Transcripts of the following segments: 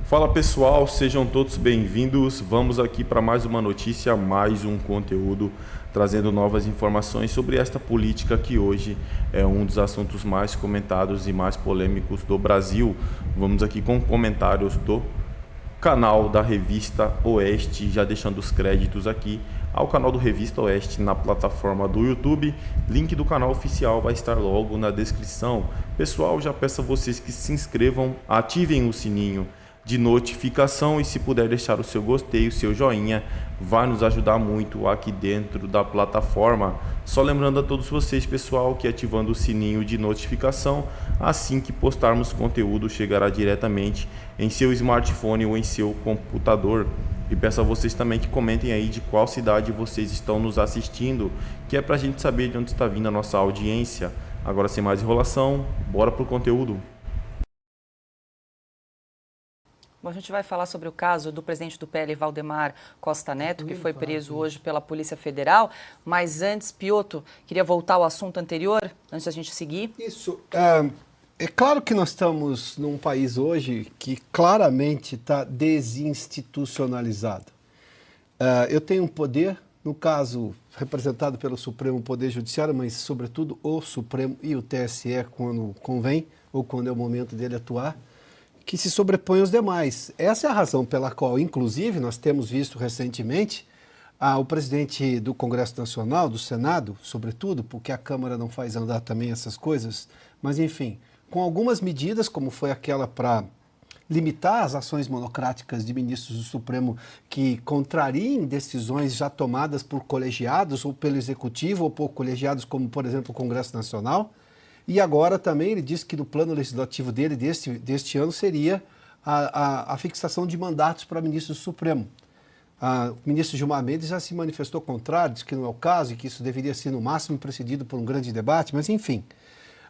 Fala pessoal, sejam todos bem-vindos. Vamos aqui para mais uma notícia, mais um conteúdo trazendo novas informações sobre esta política que hoje é um dos assuntos mais comentados e mais polêmicos do Brasil. Vamos aqui com comentários do canal da Revista Oeste, já deixando os créditos aqui ao canal do Revista Oeste na plataforma do YouTube. Link do canal oficial vai estar logo na descrição. Pessoal, já peço a vocês que se inscrevam, ativem o sininho de notificação e se puder deixar o seu gostei, o seu joinha, vai nos ajudar muito aqui dentro da plataforma. Só lembrando a todos vocês, pessoal, que ativando o sininho de notificação, assim que postarmos conteúdo, chegará diretamente em seu smartphone ou em seu computador. E peço a vocês também que comentem aí de qual cidade vocês estão nos assistindo, que é para a gente saber de onde está vindo a nossa audiência. Agora, sem mais enrolação, bora pro conteúdo. Bom, a gente vai falar sobre o caso do presidente do PL, Valdemar Costa Neto, que foi preso hoje pela Polícia Federal. Mas antes, Piotr, queria voltar ao assunto anterior, antes da gente seguir. Isso. É claro que nós estamos num país hoje que claramente está desinstitucionalizado. Eu tenho um poder, no caso, representado pelo Supremo Poder Judiciário, mas, sobretudo, o Supremo e o TSE, quando convém, ou quando é o momento dele atuar, que se sobrepõe aos demais. Essa é a razão pela qual, inclusive, nós temos visto recentemente o presidente do Congresso Nacional, do Senado, sobretudo, porque a Câmara não faz andar também essas coisas, mas, enfim, com algumas medidas, como foi aquela para limitar as ações monocráticas de ministros do Supremo que contrariem decisões já tomadas por colegiados, ou pelo Executivo, ou por colegiados como, por exemplo, o Congresso Nacional. E agora também ele disse que no plano legislativo dele, deste ano, seria a fixação de mandatos para ministros do Supremo. O ministro Gilmar Mendes já se manifestou contrário, disse que não é o caso e que isso deveria ser, no máximo, precedido por um grande debate, mas enfim.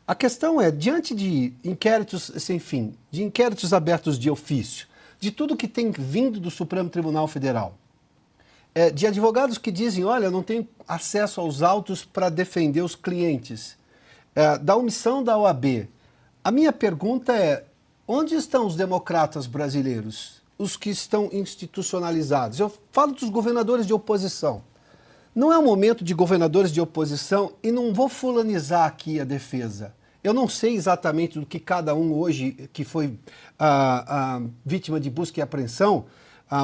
A questão é, diante de inquéritos sem fim, de inquéritos abertos de ofício, de tudo que tem vindo do Supremo Tribunal Federal, de advogados que dizem, olha, eu não tenho acesso aos autos para defender os clientes, da omissão da OAB. A minha pergunta é, onde estão os democratas brasileiros, os que estão institucionalizados? Eu falo dos governadores de oposição. Não é um momento de governadores de oposição e não vou fulanizar aqui a defesa. Eu não sei exatamente do que cada um hoje, que foi vítima de busca e apreensão,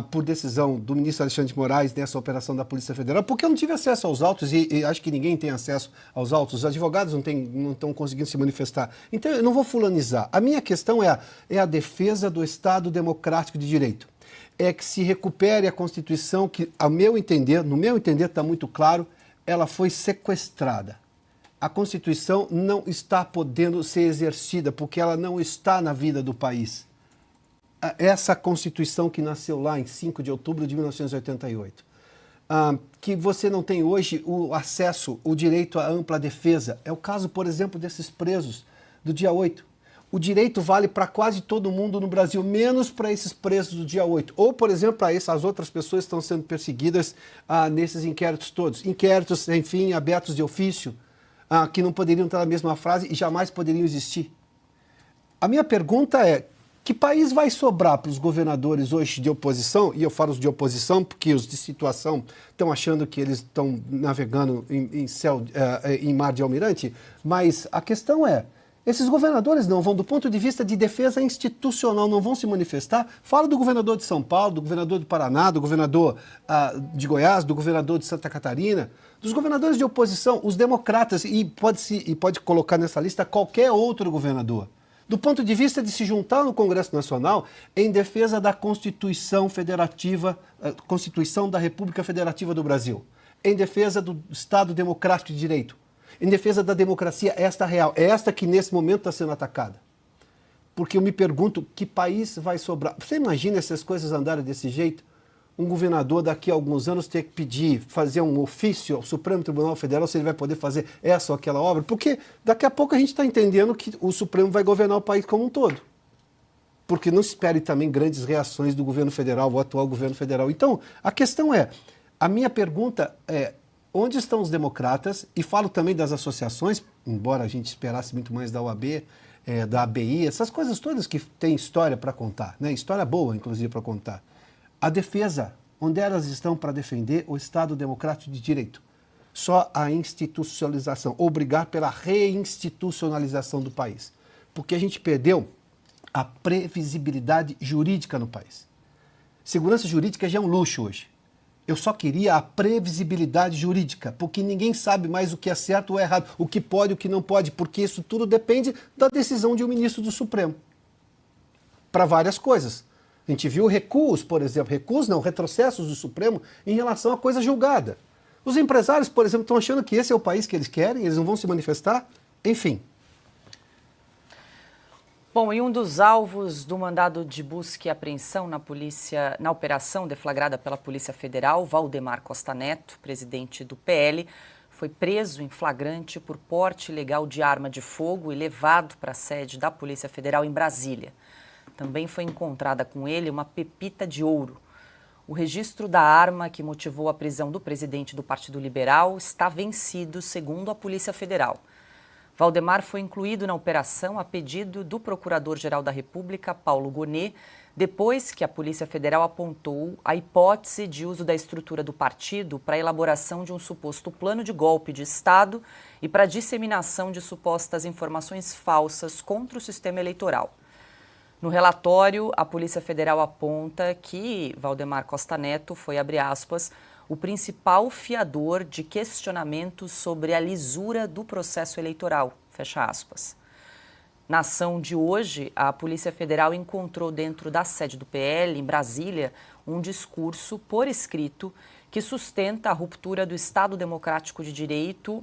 por decisão do ministro Alexandre de Moraes nessa operação da Polícia Federal, porque eu não tive acesso aos autos e acho que ninguém tem acesso aos autos, os advogados não estão conseguindo se manifestar. Então eu não vou fulanizar. A minha questão é a defesa do Estado Democrático de Direito. É que se recupere a Constituição que, no meu entender, está muito claro, ela foi sequestrada. A Constituição não está podendo ser exercida porque ela não está na vida do país. Essa Constituição que nasceu lá em 5 de outubro de 1988, que você não tem hoje o acesso, o direito à ampla defesa. É o caso, por exemplo, desses presos do dia 8. O direito vale para quase todo mundo no Brasil, menos para esses presos do dia 8. Ou, por exemplo, para essas outras pessoas que estão sendo perseguidas nesses inquéritos todos. Inquéritos, enfim, abertos de ofício, que não poderiam estar na mesma frase e jamais poderiam existir. A minha pergunta é, que país vai sobrar para os governadores hoje de oposição, e eu falo os de oposição porque os de situação estão achando que eles estão navegando em mar de almirante, mas a questão é, esses governadores não vão, do ponto de vista de defesa institucional, não vão se manifestar? Falo do governador de São Paulo, do governador do Paraná, do governador de Goiás, do governador de Santa Catarina, dos governadores de oposição, os democratas, e pode colocar nessa lista qualquer outro governador. Do ponto de vista de se juntar no Congresso Nacional em defesa da Constituição Federativa, Constituição da República Federativa do Brasil, em defesa do Estado Democrático de Direito, em defesa da democracia esta real, é esta que nesse momento está sendo atacada. Porque eu me pergunto, que país vai sobrar? Você imagina essas coisas andarem desse jeito? Um governador daqui a alguns anos ter que pedir, fazer um ofício ao Supremo Tribunal Federal se ele vai poder fazer essa ou aquela obra, porque daqui a pouco a gente está entendendo que o Supremo vai governar o país como um todo. Porque não espere também grandes reações do governo federal, o atual governo federal. Então, a questão é, a minha pergunta é, onde estão os democratas? E falo também das associações, embora a gente esperasse muito mais da OAB, da ABI, essas coisas todas que têm história para contar, né? História boa, inclusive, para contar. A defesa, onde elas estão para defender o Estado Democrático de Direito? Só a institucionalização, ou brigar pela reinstitucionalização do país. Porque a gente perdeu a previsibilidade jurídica no país. Segurança jurídica já é um luxo hoje. Eu só queria a previsibilidade jurídica, porque ninguém sabe mais o que é certo ou errado, o que pode e o que não pode, porque isso tudo depende da decisão de um ministro do Supremo. Para várias coisas. A gente viu recuos, por exemplo, retrocessos do Supremo em relação a coisa julgada. Os empresários, por exemplo, estão achando que esse é o país que eles querem, eles não vão se manifestar, enfim. Bom, e um dos alvos do mandado de busca e apreensão na operação deflagrada pela Polícia Federal, Valdemar Costa Neto, presidente do PL, foi preso em flagrante por porte ilegal de arma de fogo e levado para a sede da Polícia Federal em Brasília. Também foi encontrada com ele uma pepita de ouro. O registro da arma que motivou a prisão do presidente do Partido Liberal está vencido, segundo a Polícia Federal. Valdemar foi incluído na operação a pedido do Procurador-Geral da República, Paulo Gonet, depois que a Polícia Federal apontou a hipótese de uso da estrutura do partido para a elaboração de um suposto plano de golpe de Estado e para a disseminação de supostas informações falsas contra o sistema eleitoral. No relatório, a Polícia Federal aponta que Valdemar Costa Neto foi, abre aspas, o principal fiador de questionamentos sobre a lisura do processo eleitoral, fecha aspas. Na ação de hoje, a Polícia Federal encontrou dentro da sede do PL, em Brasília, um discurso por escrito que sustenta a ruptura do Estado Democrático de Direito,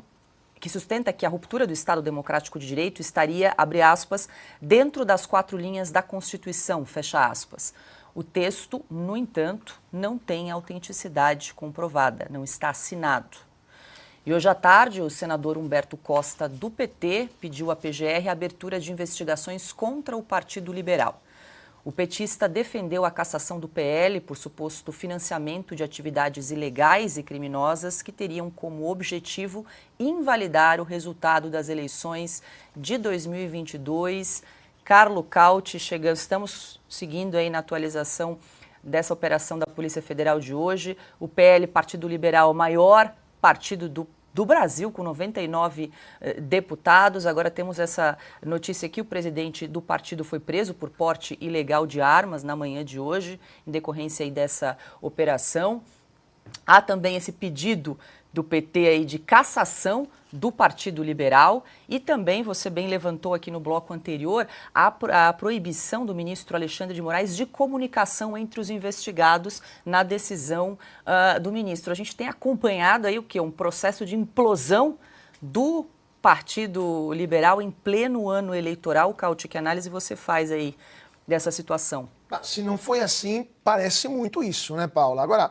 que a ruptura do Estado Democrático de Direito estaria, abre aspas, dentro das 4 linhas da Constituição, fecha aspas. O texto, no entanto, não tem autenticidade comprovada, não está assinado. E hoje à tarde, o senador Humberto Costa, do PT, pediu à PGR a abertura de investigações contra o Partido Liberal. O petista defendeu a cassação do PL por suposto financiamento de atividades ilegais e criminosas que teriam como objetivo invalidar o resultado das eleições de 2022. Carlo Cauti, estamos seguindo aí na atualização dessa operação da Polícia Federal de hoje. O PL, Partido Liberal, o maior partido do Brasil, com 99 deputados. Agora temos essa notícia aqui, o presidente do partido foi preso por porte ilegal de armas na manhã de hoje, em decorrência aí dessa operação. Há também esse pedido do PT aí de cassação do Partido Liberal e também, você bem levantou aqui no bloco anterior, a proibição do ministro Alexandre de Moraes de comunicação entre os investigados na decisão do ministro. A gente tem acompanhado aí o quê? Um processo de implosão do Partido Liberal em pleno ano eleitoral. Cauti, que análise você faz aí dessa situação? Se não foi assim, parece muito isso, né, Paula? Agora,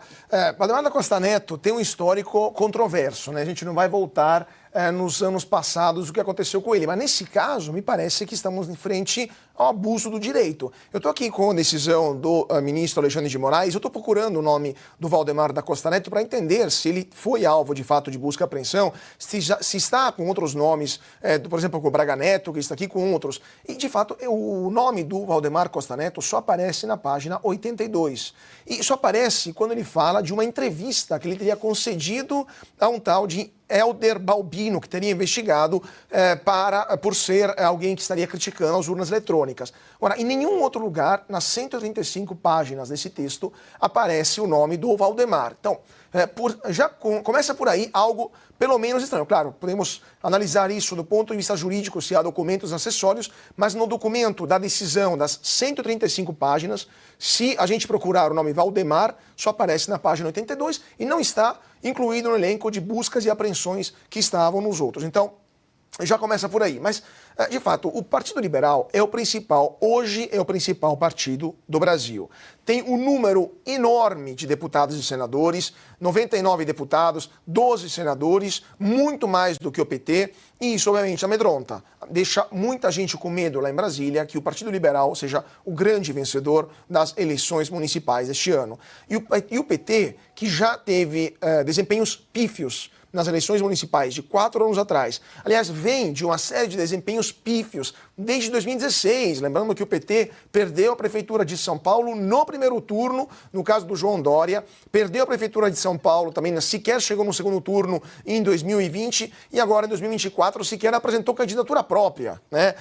Valdemar Costa Neto tem um histórico controverso, né? A gente não vai voltar nos anos passados o que aconteceu com ele, mas nesse caso, me parece que estamos em frente ao abuso do direito. Eu estou aqui com a decisão do ministro Alexandre de Moraes, eu estou procurando o nome do Valdemar da Costa Neto para entender se ele foi alvo de fato de busca e apreensão, se está com outros nomes, por exemplo, com o Braga Neto, que está aqui com outros. E, de fato, o nome do Valdemar Costa Neto só aparece na página 82. E só aparece quando ele fala de uma entrevista que ele teria concedido a um tal de Helder Balbino, que teria investigado por ser alguém que estaria criticando as urnas eletrônicas. Agora, em nenhum outro lugar, nas 135 páginas desse texto, aparece o nome do Valdemar. Então, começa por aí algo pelo menos estranho. Claro, podemos analisar isso do ponto de vista jurídico, se há documentos acessórios, mas no documento da decisão das 135 páginas, se a gente procurar o nome Valdemar, só aparece na página 82 e não está incluído no elenco de buscas e apreensões que estavam nos outros. Então, já começa por aí. Mas, de fato, o Partido Liberal hoje é o principal partido do Brasil. Tem um número enorme de deputados e senadores, 99 deputados, 12 senadores, muito mais do que o PT, e isso, obviamente, amedronta. Deixa muita gente com medo lá em Brasília que o Partido Liberal seja o grande vencedor das eleições municipais deste ano. E o PT, que já teve desempenhos pífios nas eleições municipais de 4 anos atrás, aliás, vem de uma série de desempenhos pífios desde 2016. Lembrando que o PT perdeu a Prefeitura de São Paulo no primeiro turno, no caso do João Dória, perdeu a Prefeitura de São Paulo também, sequer chegou no segundo turno em 2020 e agora em 2024 sequer apresentou candidatura própria, né?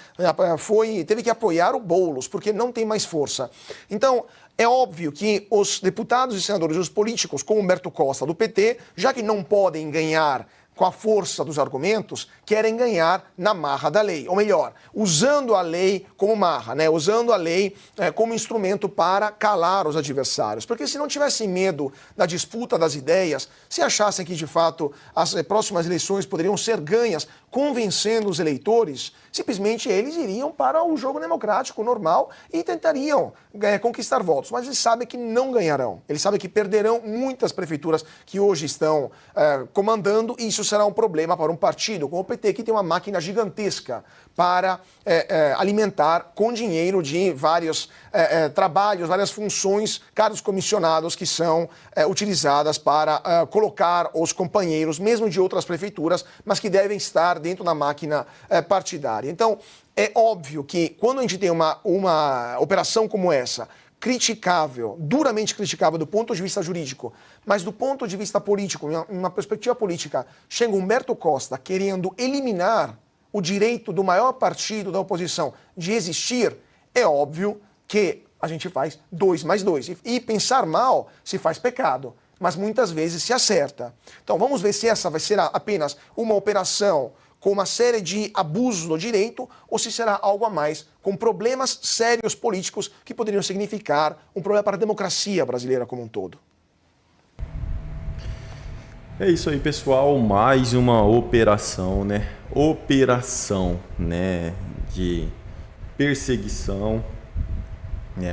Teve que apoiar o Boulos, porque não tem mais força. Então, é óbvio que os deputados e senadores, os políticos, como Humberto Costa, do PT, já que não podem ganhar com a força dos argumentos, querem ganhar na marra da lei. Ou melhor, usando a lei como marra, né? Usando a lei como instrumento para calar os adversários. Porque se não tivessem medo da disputa das ideias, se achassem que, de fato, as próximas eleições poderiam ser ganhas convencendo os eleitores, simplesmente eles iriam para o jogo democrático normal e tentariam conquistar votos. Mas eles sabem que não ganharão. Eles sabem que perderão muitas prefeituras que hoje estão comandando, e isso será um problema para um partido como o PT, que tem uma máquina gigantesca para alimentar com dinheiro de vários trabalhos, várias funções, cargos comissionados que são utilizadas para colocar os companheiros, mesmo de outras prefeituras, mas que devem estar dentro da máquina partidária. Então, é óbvio que quando a gente tem uma operação como essa, criticável, duramente criticável do ponto de vista jurídico, mas do ponto de vista político, em uma perspectiva política, chega Humberto Costa querendo eliminar o direito do maior partido da oposição de existir, é óbvio que a gente faz 2 mais 2. E pensar mal se faz pecado, mas muitas vezes se acerta. Então vamos ver se essa vai ser apenas uma operação com uma série de abusos do direito, ou se será algo a mais, com problemas sérios políticos que poderiam significar um problema para a democracia brasileira como um todo. É isso aí, pessoal. Mais uma operação, né? Operação, né? De perseguição.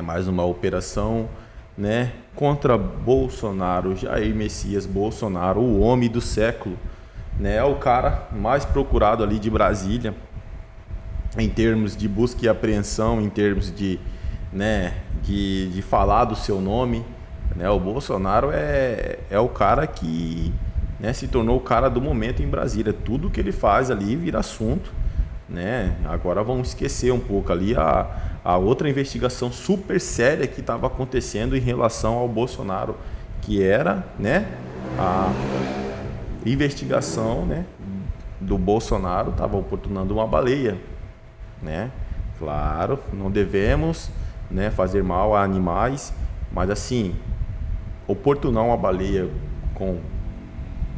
Mais uma operação, né? Contra Bolsonaro, Jair Messias Bolsonaro, o homem do século. É o cara mais procurado ali de Brasília, em termos de busca e apreensão, em termos de falar do seu nome. O Bolsonaro é o cara que se tornou o cara do momento em Brasília. Tudo que ele faz ali vira assunto. Agora vamos esquecer um pouco ali a outra investigação super séria que estava acontecendo em relação ao Bolsonaro, que era a investigação do Bolsonaro estava oportunando uma baleia, Claro, não devemos fazer mal a animais, mas assim, oportunar uma baleia com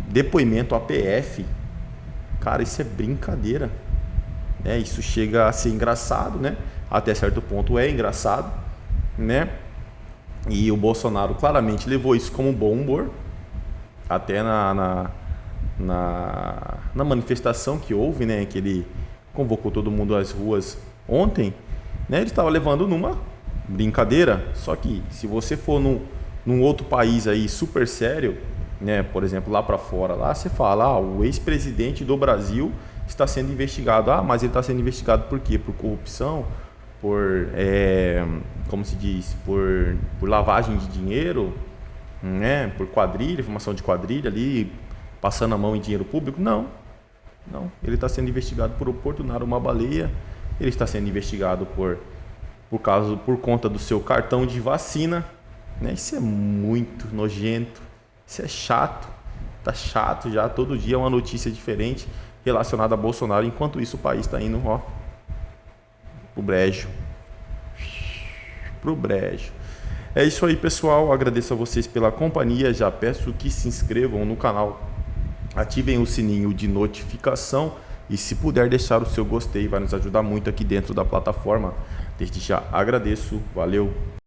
depoimento à PF, cara, isso é brincadeira, Isso chega a ser engraçado, Até certo ponto é engraçado, E o Bolsonaro claramente levou isso como um bom humor, até na manifestação que houve, que ele convocou todo mundo às ruas ontem, ele estava levando numa brincadeira. Só que se você for num outro país aí super sério, por exemplo, lá para fora, lá você fala, o ex-presidente do Brasil está sendo investigado. Mas ele está sendo investigado por quê? Por corrupção, por, como se diz, por lavagem de dinheiro, por quadrilha, formação de quadrilha ali, passando a mão em dinheiro público? Não. Ele está sendo investigado por oportunar uma baleia. Ele está sendo investigado por conta do seu cartão de vacina. Isso é muito nojento. Isso é chato. Tá chato já. Todo dia é uma notícia diferente relacionada a Bolsonaro. Enquanto isso, o país está indo pro brejo. É isso aí, pessoal. Agradeço a vocês pela companhia. Já peço que se inscrevam no canal, ativem o sininho de notificação e, se puder, deixar o seu gostei, vai nos ajudar muito aqui dentro da plataforma. Desde já agradeço. Valeu!